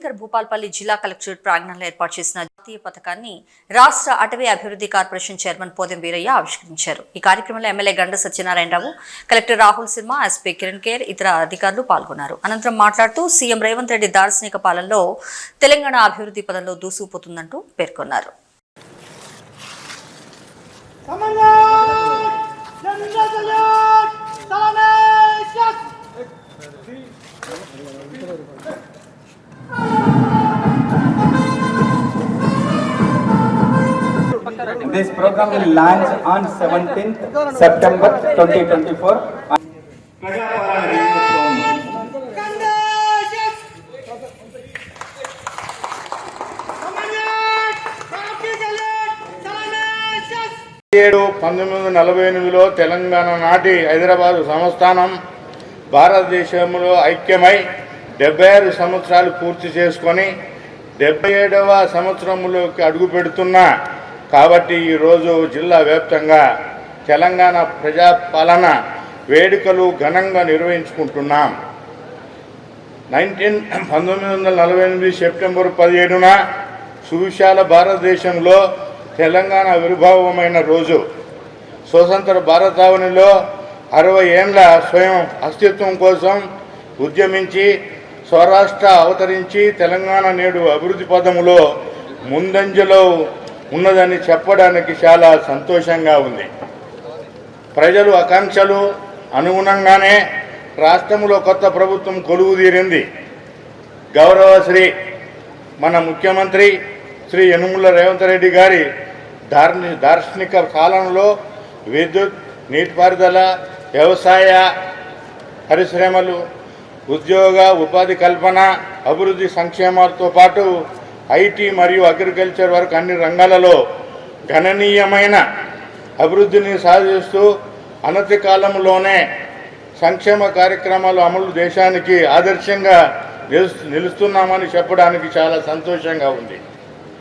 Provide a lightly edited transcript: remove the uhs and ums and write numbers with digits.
జయశంకర్ భూపాల్పల్లి జిల్లా కలెక్టరేట్ ప్రాంగణంలో ఏర్పాటు చేసిన జాతీయ పథకాన్ని రాష్ట్ర అటవీ అభివృద్ధి కార్పొరేషన్ చైర్మన్ పోదెం వీరయ్య ఆవిష్కరించారు. ఈ కార్యక్రమంలో ఎమ్మెల్యే గండ Satyanarayana Rao, collector Rahul Sharma, SP Kiran care, ఇతర అధికారులు పాల్గొన్నారు. అనంతరం మాట్లాడుతూ సీఎం రేవంత్ రెడ్డి దార్శనిక పాలనలో తెలంగాణ అభివృద్ధి పదంలో దూసుకుపోతుందంటూ పేర్కొన్నారు. This program will launch on 17th September 2024. ఏడు 1948లో తెలంగాణ నాటి హైదరాబాదు సంస్థానం భారతదేశంలో ఐక్యమై 76 సంవత్సరాలు పూర్తి చేసుకొని 77వ సంవత్సరంలోకి అడుగు పెడుతున్నా కాబట్టి ఈరోజు జిల్లా వ్యాప్తంగా తెలంగాణ ప్రజాపాలన వేడుకలు ఘనంగా నిర్వహించుకుంటున్నాం. 1948 సెప్టెంబర్ 17న సువిశాల భారతదేశంలో తెలంగాణ ఆవిర్భావమైన రోజు. స్వతంత్ర భారతావనిలో 60 ఏండ్ల స్వయం అస్తిత్వం కోసం ఉద్యమించి స్వరాష్ట్ర అవతరించి తెలంగాణ నేడు అభివృద్ధి పథంలో ముందంజలో ఉన్నదని చెప్పడానికి చాలా సంతోషంగా ఉంది. ప్రజలు ఆకాంక్షలు అనుగుణంగానే రాష్ట్రంలో కొత్త ప్రభుత్వం కొలువుదీరింది. గౌరవశ్రీ మన ముఖ్యమంత్రి శ్రీ యనుమల రేవంత్ రెడ్డి గారి దార్శనిక పాలనలో విద్యుత్, నీటిపారుదల, వ్యవసాయ, పరిశ్రమలు, ఉద్యోగ ఉపాధి కల్పన, అభివృద్ధి సంక్షేమాలతో పాటు ఐటీ మరియు అగ్రికల్చర్ వరకు అన్ని రంగాలలో గణనీయమైన అభివృద్ధిని సాధిస్తూ అనతి కాలంలోనే సంక్షేమ కార్యక్రమాలు అమలు దేశానికి ఆదర్శంగా నిలుస్తున్నామని చెప్పడానికి చాలా సంతోషంగా ఉంది.